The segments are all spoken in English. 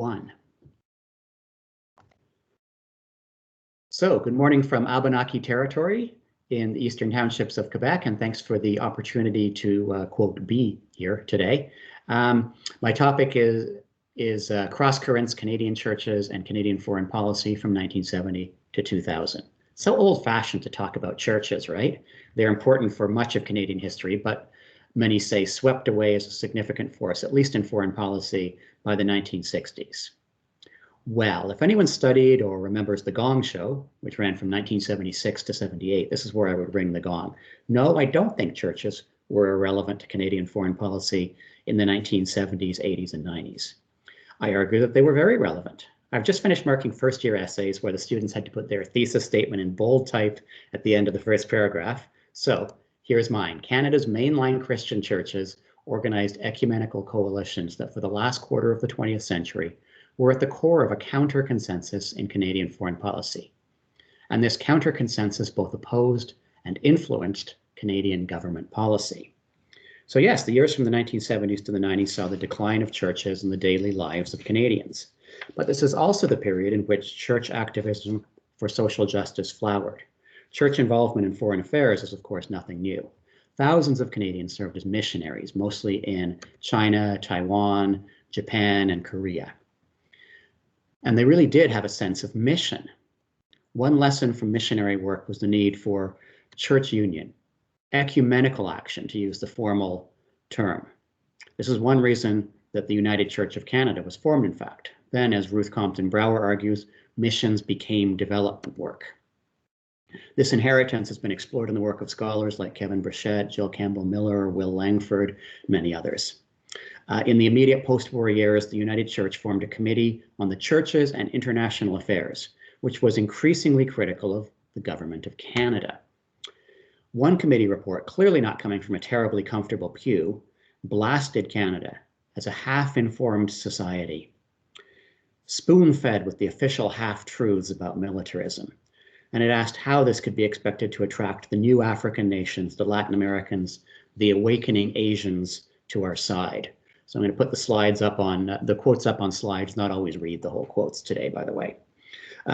1. So, good morning from Abenaki territory in the eastern townships of Quebec, and thanks for the opportunity to, quote, be here today. My topic is Cross Currents, Canadian Churches and Canadian Foreign Policy from 1970 to 2000. So old-fashioned to talk about churches, right? They're important for much of Canadian history, but many say swept away as a significant force, at least in foreign policy, by the 1960s. Well, if anyone studied or remembers the Gong Show, which ran from 1976 to 78, this is where I would ring the gong. No, I don't think churches were irrelevant to Canadian foreign policy in the 1970s, 80s, and 90s. I argue that they were very relevant. I've just finished marking first-year essays where the students had to put their thesis statement in bold type at the end of the first paragraph. So here's mine. Canada's mainline Christian churches organized ecumenical coalitions that for the last quarter of the 20th century were at the core of a counter-consensus in Canadian foreign policy. And this counter-consensus both opposed and influenced Canadian government policy. So yes, the years from the 1970s to the 90s saw the decline of churches in the daily lives of Canadians. But this is also the period in which church activism for social justice flowered. Church involvement in foreign affairs is, of course, nothing new. Thousands of Canadians served as missionaries, mostly in China, Taiwan, Japan, and Korea. And they really did have a sense of mission. One lesson from missionary work was the need for church union, ecumenical action, to use the formal term. This is one reason that the United Church of Canada was formed, in fact. Then, as Ruth Compton Brower argues, missions became development work. This inheritance has been explored in the work of scholars like Kevin Burchett, Jill Campbell-Miller, Will Langford, many others. In the immediate post-war years, the United Church formed a committee on the churches and international affairs, which was increasingly critical of the government of Canada. One committee report, clearly not coming from a terribly comfortable pew, blasted Canada as a half-informed society, spoon-fed with the official half-truths about militarism. And it asked how this could be expected to attract the new African nations, the Latin Americans, the awakening Asians to our side. So I'm going to put the slides up on, the quotes up on slides, not always read the whole quotes today, by the way.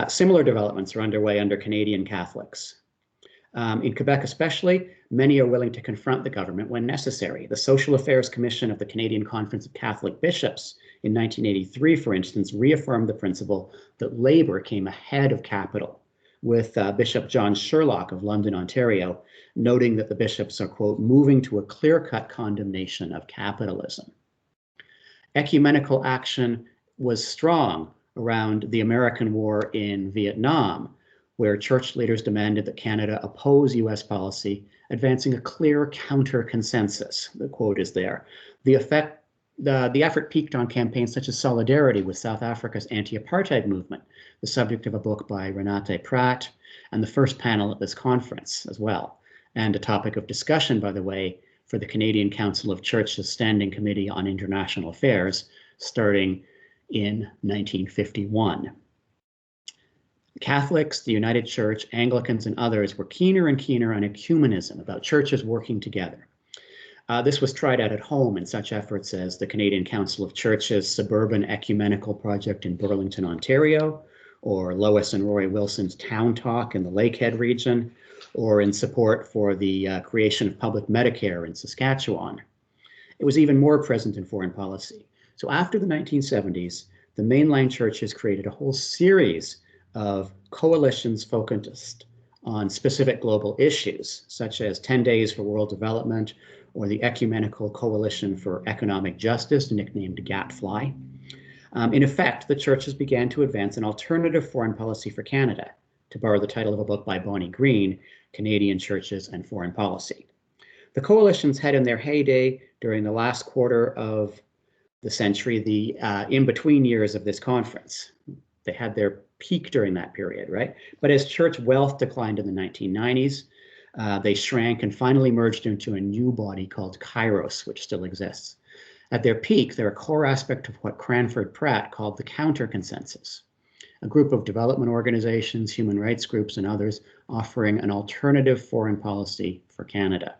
Similar developments are underway under Canadian Catholics. In Quebec especially, many are willing to confront the government when necessary. The Social Affairs Commission of the Canadian Conference of Catholic Bishops in 1983, for instance, reaffirmed the principle that Labour came ahead of capital, with Bishop John Sherlock of London, Ontario, noting that the bishops are, quote, moving to a clear-cut condemnation of capitalism. Ecumenical action was strong around the American war in Vietnam, where church leaders demanded that Canada oppose US policy, advancing a clear counter-consensus. The quote is there. The effort peaked on campaigns such as Solidarity with South Africa's anti-apartheid movement, the subject of a book by Renate Pratt, and the first panel at this conference as well, and a topic of discussion, by the way, for the Canadian Council of Churches Standing Committee on International Affairs, starting in 1951. Catholics, the United Church, Anglicans, and others were keener and keener on ecumenism, about churches working together. This was tried out at home in such efforts as the Canadian Council of Churches Suburban Ecumenical Project in Burlington, Ontario, or Lois and Roy Wilson's Town Talk in the Lakehead region, or in support for the creation of public Medicare in Saskatchewan. It was even more present in foreign policy. So after the 1970s, the mainline churches created a whole series of coalitions focused on specific global issues, such as 10 Days for World Development, or the Ecumenical Coalition for Economic Justice, nicknamed GATFLY. In effect, the churches began to advance an alternative foreign policy for Canada, to borrow the title of a book by Bonnie Green, Canadian Churches and Foreign Policy. The coalitions had in their heyday during the last quarter of the century, the in-between years of this conference. They had their peak during that period, right? But as church wealth declined in the 1990s, they shrank and finally merged into a new body called Kairos, which still exists. At their peak, they're a core aspect of what Cranford Pratt called the counter-consensus, a group of development organizations, human rights groups, and others offering an alternative foreign policy for Canada.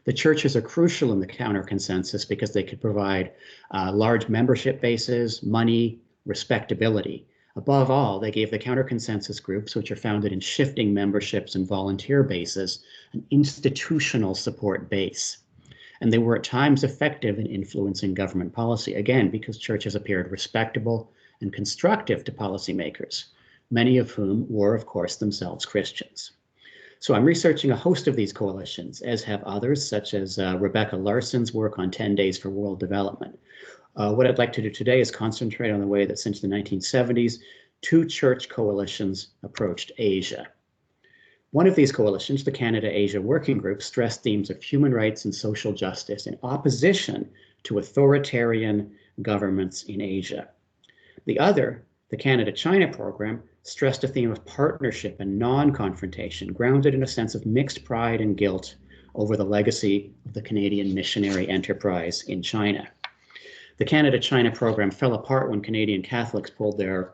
The churches are crucial in the counter-consensus because they could provide large membership bases, money, respectability. Above all, they gave the counter-consensus groups, which are founded in shifting memberships and volunteer bases, an institutional support base. And they were at times effective in influencing government policy, again, because churches appeared respectable and constructive to policymakers, many of whom were, of course, themselves Christians. So I'm researching a host of these coalitions, as have others, such as Rebecca Larson's work on 10 Days for World Development. What I'd like to do today is concentrate on the way that since the 1970s, two church coalitions approached Asia. One of these coalitions, the Canada-Asia Working Group, stressed themes of human rights and social justice in opposition to authoritarian governments in Asia. The other, the Canada-China Program, stressed a theme of partnership and non-confrontation, grounded in a sense of mixed pride and guilt over the legacy of the Canadian missionary enterprise in China. The Canada-China Program fell apart when Canadian Catholics pulled their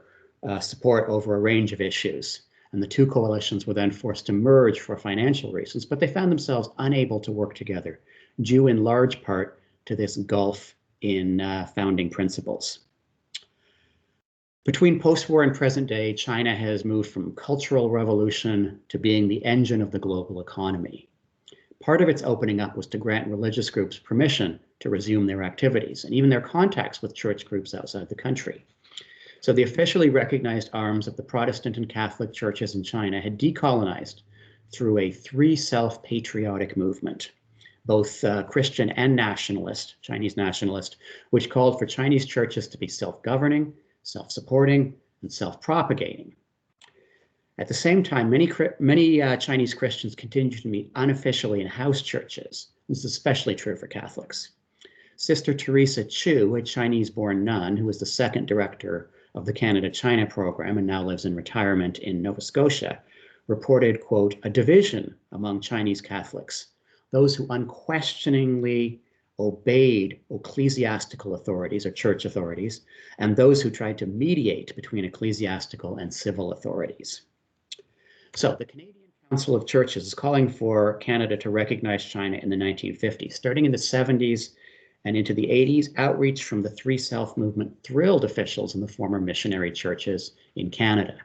support over a range of issues, and the two coalitions were then forced to merge for financial reasons, but they found themselves unable to work together, due in large part to this gulf in founding principles. Between post-war and present day, China has moved from cultural revolution to being the engine of the global economy. Part of its opening up was to grant religious groups permission to resume their activities and even their contacts with church groups outside the country. So the officially recognized arms of the Protestant and Catholic churches in China had decolonized through a three self-patriotic movement, both Christian and nationalist, Chinese nationalist, which called for Chinese churches to be self-governing, self-supporting, and self-propagating. At the same time, many Chinese Christians continue to meet unofficially in house churches. This is especially true for Catholics. Sister Teresa Chu, a Chinese-born nun who was the second director of the Canada-China Program and now lives in retirement in Nova Scotia, reported, quote, a division among Chinese Catholics, those who unquestioningly obeyed ecclesiastical authorities or church authorities, and those who tried to mediate between ecclesiastical and civil authorities. So the Canadian Council of Churches is calling for Canada to recognize China in the 1950s. Starting in the 70s and into the 80s, outreach from the Three Self movement thrilled officials in the former missionary churches in Canada.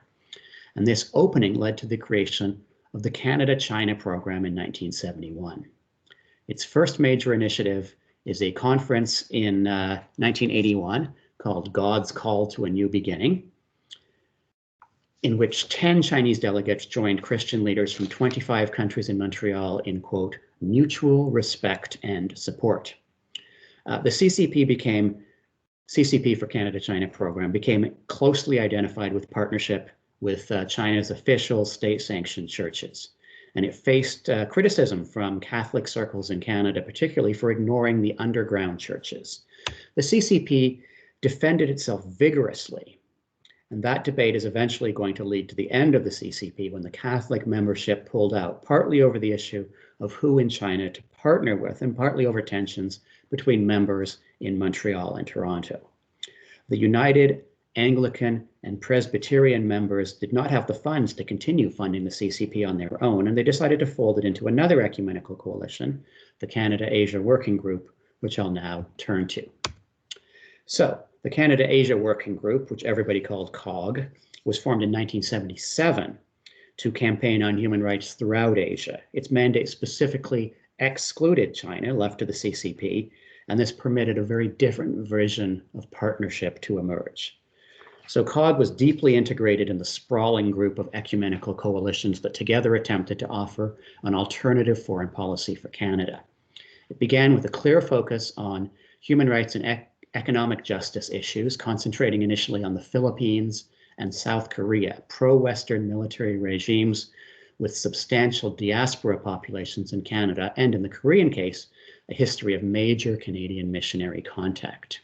And this opening led to the creation of the Canada-China Program in 1971. Its first major initiative is a conference in 1981 called God's Call to a New Beginning, in which 10 Chinese delegates joined Christian leaders from 25 countries in Montreal in, quote, mutual respect and support. The CCP for Canada-China Program became closely identified with partnership with China's official state-sanctioned churches. And it faced criticism from Catholic circles in Canada, particularly for ignoring the underground churches. The CCP defended itself vigorously, and that debate is eventually going to lead to the end of the CCP when the Catholic membership pulled out, partly over the issue of who in China to partner with, and partly over tensions between members in Montreal and Toronto. The United Anglican and Presbyterian members did not have the funds to continue funding the CCP on their own, and they decided to fold it into another ecumenical coalition, the Canada-Asia Working Group, which I'll now turn to. So the Canada-Asia Working Group, which everybody called COG, was formed in 1977 to campaign on human rights throughout Asia. Its mandate specifically excluded China, left to the CCP, and this permitted a very different vision of partnership to emerge. So COG was deeply integrated in the sprawling group of ecumenical coalitions that together attempted to offer an alternative foreign policy for Canada. It began with a clear focus on human rights and economic justice issues, concentrating initially on the Philippines and South Korea, pro-Western military regimes with substantial diaspora populations in Canada, and in the Korean case, a history of major Canadian missionary contact.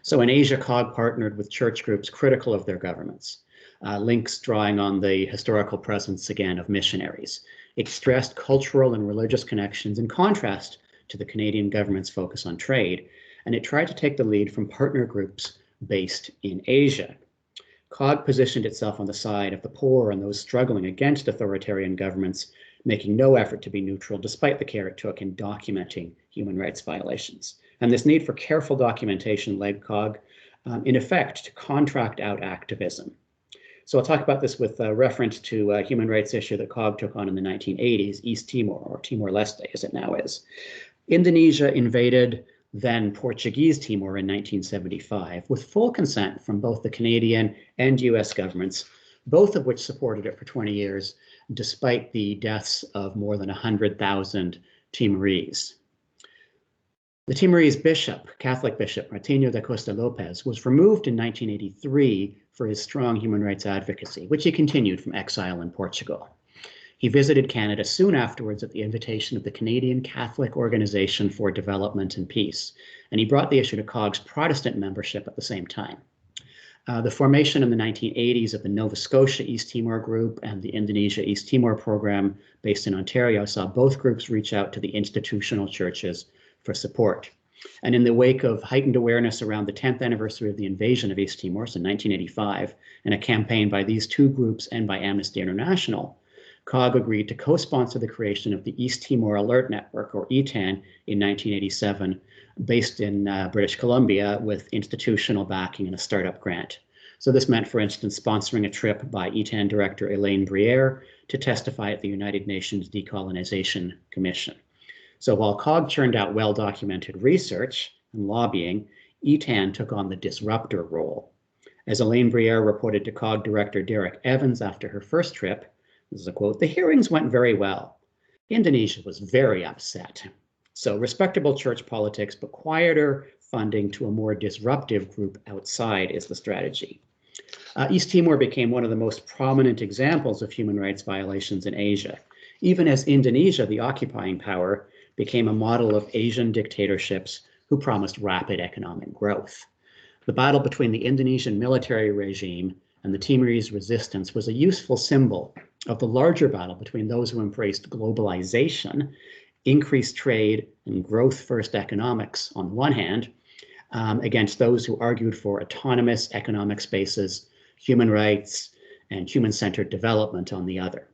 So in Asia, COG partnered with church groups critical of their governments, links drawing on the historical presence again of missionaries. It stressed cultural and religious connections in contrast to the Canadian government's focus on trade, and it tried to take the lead from partner groups based in Asia. COG positioned itself on the side of the poor and those struggling against authoritarian governments, making no effort to be neutral despite the care it took in documenting human rights violations. And this need for careful documentation led COG in effect, to contract out activism. So I'll talk about this with reference to a human rights issue that COG took on in the 1980s, East Timor, or Timor-Leste as it now is. Indonesia invaded then Portuguese Timor in 1975 with full consent from both the Canadian and US governments, both of which supported it for 20 years, despite the deaths of more than 100,000 Timorese. The Timorese bishop, Catholic bishop Martinho da Costa Lopez, was removed in 1983 for his strong human rights advocacy, which he continued from exile in Portugal. He visited Canada soon afterwards at the invitation of the Canadian Catholic Organization for Development and Peace, and he brought the issue to COG's Protestant membership at the same time. The formation in the 1980s of the Nova Scotia East Timor Group and the Indonesia East Timor Program based in Ontario saw both groups reach out to the institutional churches for support. And in the wake of heightened awareness around the 10th anniversary of the invasion of East Timor, so 1985, and a campaign by these two groups and by Amnesty International, COG agreed to co-sponsor the creation of the East Timor Alert Network, or ETAN, in 1987, based in British Columbia with institutional backing and a startup grant. So this meant, for instance, sponsoring a trip by ETAN director Elaine Briere to testify at the United Nations Decolonization Commission. So while COG churned out well-documented research and lobbying, ETAN took on the disruptor role. As Elaine Briere reported to COG director Derek Evans after her first trip, this is a quote, "The hearings went very well. Indonesia was very upset. So respectable church politics, but quieter funding to a more disruptive group outside is the strategy." East Timor became one of the most prominent examples of human rights violations in Asia, even as Indonesia, the occupying power, became a model of Asian dictatorships who promised rapid economic growth. The battle between the Indonesian military regime and the Timorese resistance was a useful symbol of the larger battle between those who embraced globalization, increased trade, and growth-first economics on one hand, against those who argued for autonomous economic spaces, human rights, and human-centered development on the other.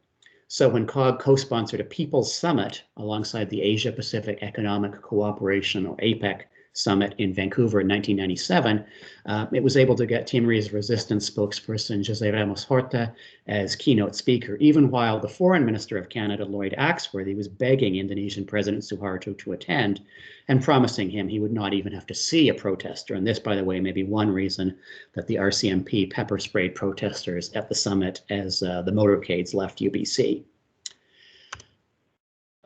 So when COG co-sponsored a People's Summit alongside the Asia-Pacific Economic Cooperation, or APEC, Summit in Vancouver in 1997, it was able to get Timorese resistance spokesperson José Ramos Horta as keynote speaker, even while the Foreign Minister of Canada, Lloyd Axworthy, was begging Indonesian President Suharto to attend and promising him he would not even have to see a protester. And this, by the way, may be one reason that the RCMP pepper sprayed protesters at the summit as the motorcades left UBC.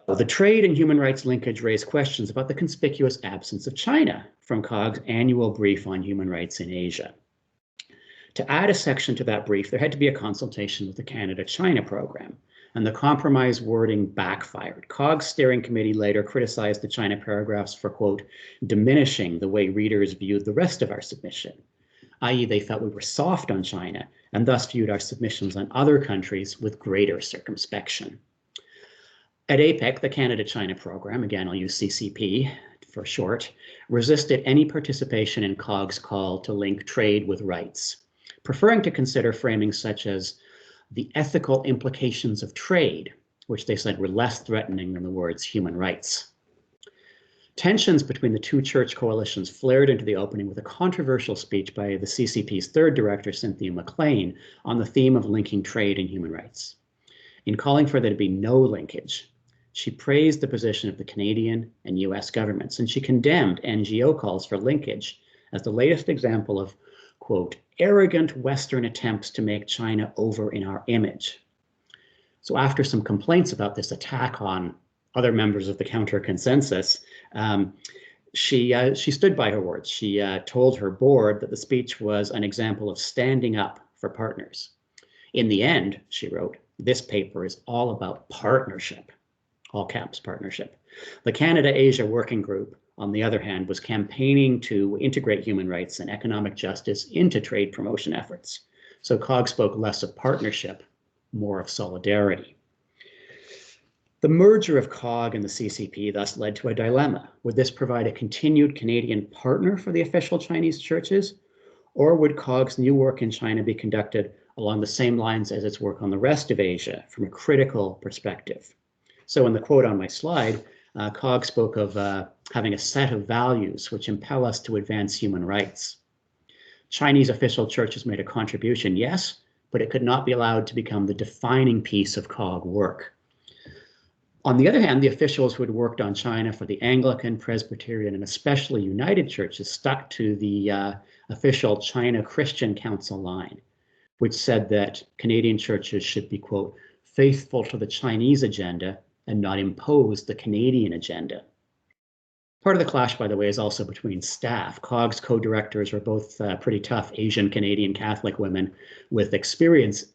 The trade and human rights linkage raised questions about the conspicuous absence of China from COG's annual brief on human rights in Asia. To add a section to that brief, there had to be a consultation with the Canada-China program, and the compromise wording backfired. COG's steering committee later criticized the China paragraphs for, quote, diminishing the way readers viewed the rest of our submission, i.e. they felt we were soft on China and thus viewed our submissions on other countries with greater circumspection. At APEC, the Canada-China program, again, I'll use CCP for short, resisted any participation in COG's call to link trade with rights, preferring to consider framings such as the ethical implications of trade, which they said were less threatening than the words human rights. Tensions between the two church coalitions flared into the opening with a controversial speech by the CCP's third director, Cynthia McLean, on the theme of linking trade and human rights. In calling for there to be no linkage, she praised the position of the Canadian and US governments, and she condemned NGO calls for linkage as the latest example of, quote, arrogant Western attempts to make China over in our image. So after some complaints about this attack on other members of the counter consensus, she stood by her words. She told her board that the speech was an example of standing up for partners. In the end, she wrote, this paper is all about partnership. All caps partnership. The Canada-Asia Working Group, on the other hand, was campaigning to integrate human rights and economic justice into trade promotion efforts. So COG spoke less of partnership, more of solidarity. The merger of COG and the CCP thus led to a dilemma. Would this provide a continued Canadian partner for the official Chinese churches, or would COG's new work in China be conducted along the same lines as its work on the rest of Asia from a critical perspective? So in the quote on my slide, COG spoke of having a set of values which impel us to advance human rights. Chinese official churches made a contribution, yes, but it could not be allowed to become the defining piece of COG work. On the other hand, the officials who had worked on China for the Anglican, Presbyterian, and especially United churches stuck to the official China Christian Council line, which said that Canadian churches should be, quote, faithful to the Chinese agenda and not impose the Canadian agenda. Part of the clash, by the way, is also between staff. COG's co-directors were both pretty tough Asian Canadian Catholic women with experience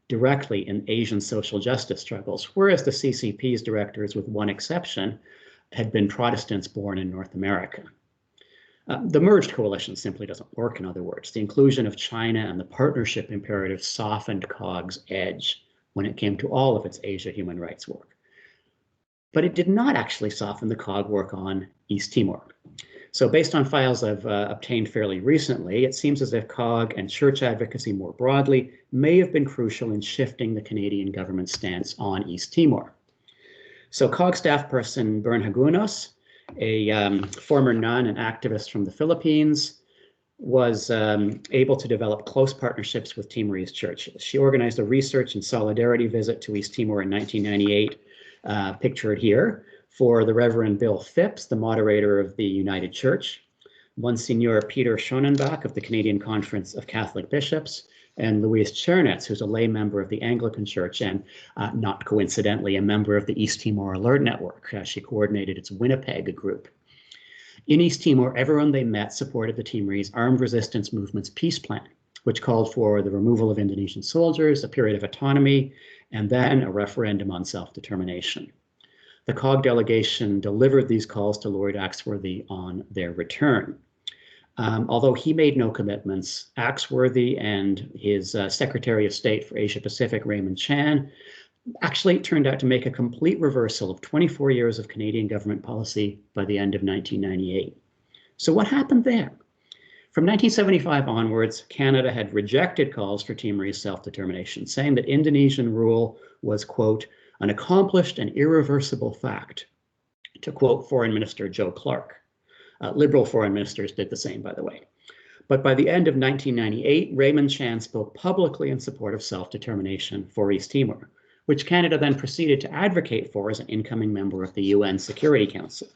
directly in Asian social justice struggles, whereas the CCP's directors, with one exception, had been Protestants born in North America. The merged coalition simply doesn't work, in other words. The inclusion of China and the partnership imperative softened COG's edge when it came to all of its Asia human rights work. But it did not actually soften the COG work on East Timor. So based on files I've obtained fairly recently, it seems as if COG and church advocacy more broadly may have been crucial in shifting the Canadian government's stance on East Timor. So COG staff person Bern Hagunos, a former nun and activist from the Philippines, was able to develop close partnerships with Timorese churches. She organized a research and solidarity visit to East Timor in 1998, pictured here, for the Reverend Bill Phipps, the moderator of the United Church, Monsignor Peter Schonenbach of the Canadian Conference of Catholic Bishops, and Louise Chernetz, who's a lay member of the Anglican Church and, not coincidentally, a member of the East Timor Alert Network. She coordinated its Winnipeg group. In East Timor, everyone they met supported the Timorese Armed Resistance Movement's peace plan, which called for the removal of Indonesian soldiers, a period of autonomy, and then a referendum on self-determination. The COG delegation delivered these calls to Lloyd Axworthy on their return. Although he made no commitments, Axworthy and his Secretary of State for Asia Pacific, Raymond Chan, actually turned out to make a complete reversal of 24 years of Canadian government policy by the end of 1998. So what happened there? From 1975 onwards, Canada had rejected calls for Timorese self-determination, saying that Indonesian rule was, quote, an accomplished and irreversible fact, to quote Foreign Minister Joe Clark. Liberal foreign ministers did the same, by the way. But by the end of 1998, Raymond Chan spoke publicly in support of self-determination for East Timor, which Canada then proceeded to advocate for as an incoming member of the UN Security Council.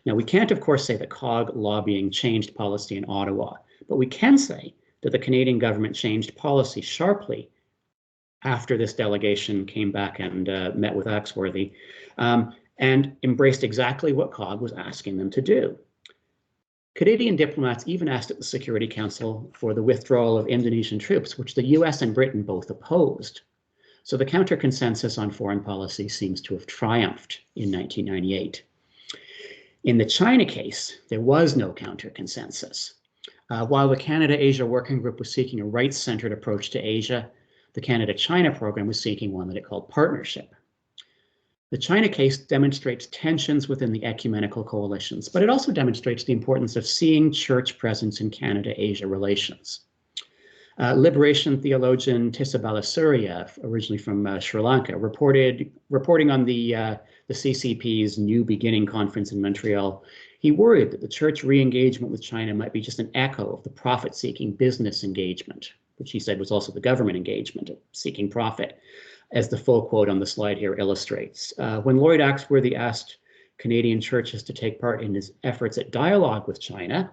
Now, we can't, of course, say that COG lobbying changed policy in Ottawa, but we can say that the Canadian government changed policy sharply after this delegation came back and met with Axworthy and embraced exactly what COG was asking them to do. Canadian diplomats even asked at the Security Council for the withdrawal of Indonesian troops, which the US and Britain both opposed. So the counter-consensus on foreign policy seems to have triumphed in 1998. In the China case, there was no counter-consensus. While the Canada-Asia Working Group was seeking a rights-centered approach to Asia, the Canada-China program was seeking one that it called partnership. The China case demonstrates tensions within the ecumenical coalitions, but it also demonstrates the importance of seeing church presence in Canada-Asia relations. Liberation theologian Tissa Balasuriya, originally from Sri Lanka, reporting on the CCP's New Beginning conference in Montreal, he worried that the church re-engagement with China might be just an echo of the profit-seeking business engagement, which he said was also the government engagement of seeking profit, as the full quote on the slide here illustrates. When Lloyd Axworthy asked Canadian churches to take part in his efforts at dialogue with China,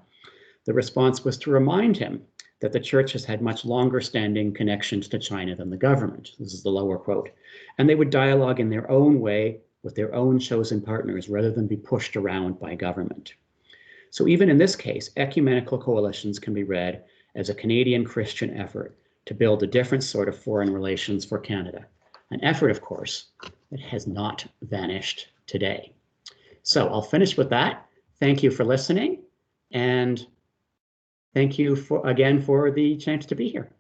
the response was to remind him that the church has had much longer standing connections to China than the government. This is the lower quote. And they would dialogue in their own way with their own chosen partners rather than be pushed around by government. So even in this case, ecumenical coalitions can be read as a Canadian Christian effort to build a different sort of foreign relations for Canada. An effort, of course, that has not vanished today. So I'll finish with that. Thank you for listening, and thank you again for the chance to be here.